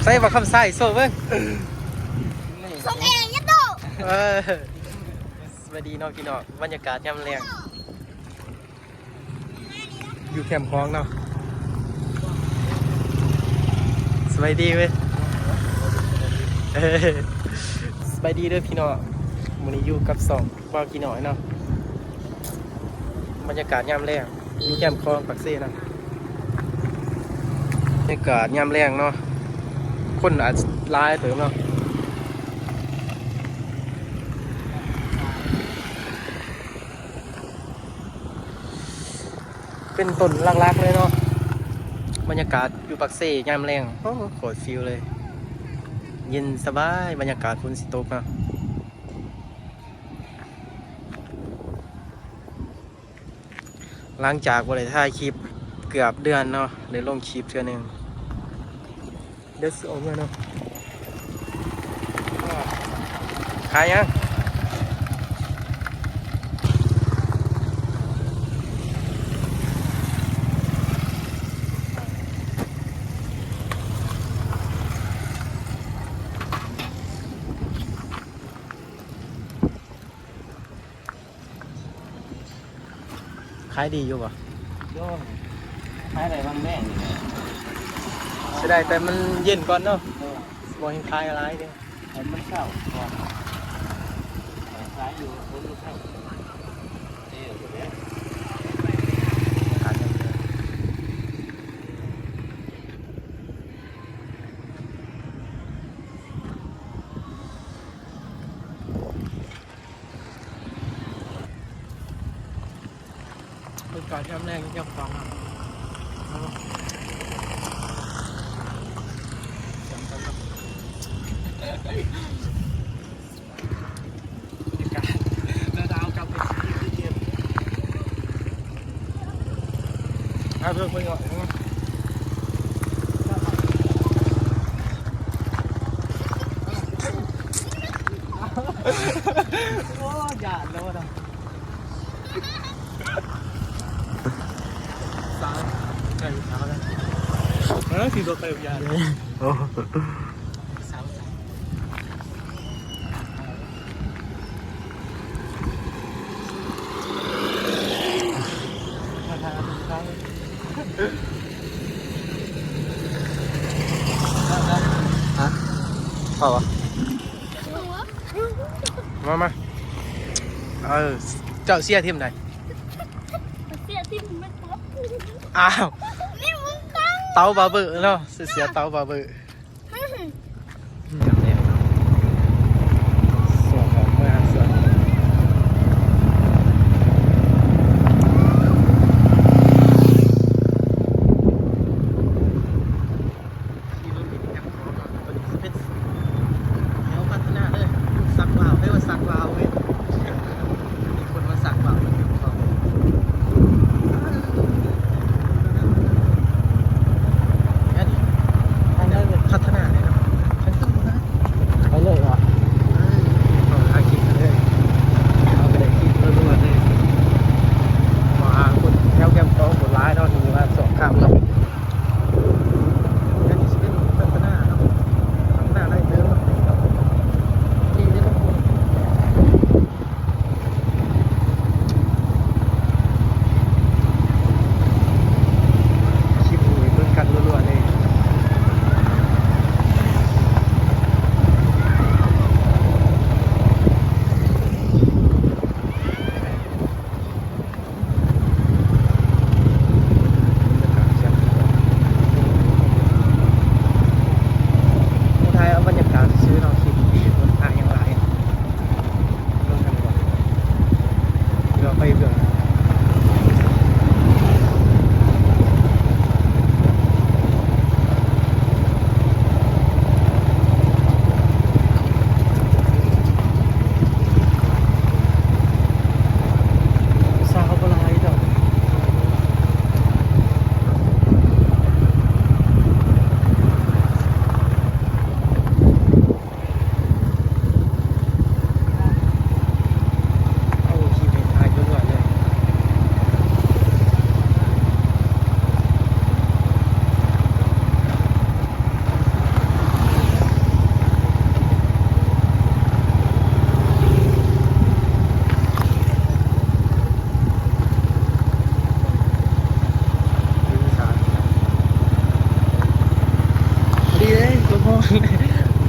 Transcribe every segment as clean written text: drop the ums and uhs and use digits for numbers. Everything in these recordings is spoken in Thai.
ใส่บักคำใส่โซ่เบิ้งส่งเองยัดโตสวัสดีน้องพี่น้องบรรยากาศยามแรงอยู่แคมป์คลองเนาะสวัสดีเว้ยสวัสดีด้วยพี่น้องวันนี้อยู่กับ2บ่าวกี่น้อยเนาะบรรยากาศยามแรงอยู่แคมป์คลองปักเซ่เนาะบรรยากาศยามแรงเนาะคนอาจร้ายเติมเนาะเป็นต้นลักๆเลยเนาะบรรยากาศอยู่ปักเซ่ยามแรงโอ้โคตรฟิลเลยเย็นสบายบรรยากาศฝนสิตกเนาะหลังจากวันถ่ายคลิปเกือบเดือนเนาะเลยลงคลิปเทื่อนึงเดี๋ยวสิออกมาเนาะขายยังขายดีอยู่ป่ะโย่ขายอะไรบ้างแม่งใช่ได้แต่มันเย็นก่อนเนาะมองเห็นขายอะไรเนี่ยเห็นมันเข้าก่อนขายอยู่คนมันเข้าบรรยากาศยามแรงยามฟังเพิ่งไปก่อนโอ้ยาแล้วนะสาวใช่สาวแล้วสีตัวเติมยาเลยโอ้สาวฮะพอวะมาเจ้าเสียทีมไหนเสียที่มันป๊อปอ้าว นี่มึงตั้งเตาบาเบอร์เนาะเสียเตาบาเบอร์ส่วนของเมื่อส่วนสักลาวให้ว่าสักลาวเว้ยมีคนมาสักลาวแค่นี้พัฒนาเลยนะฉันก็รู้นะ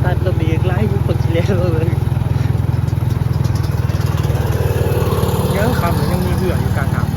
ตัดระเบียงไล่ยุคคนที่แล้วเลยยังคำยังมีเหื่ออยู่กลางทาง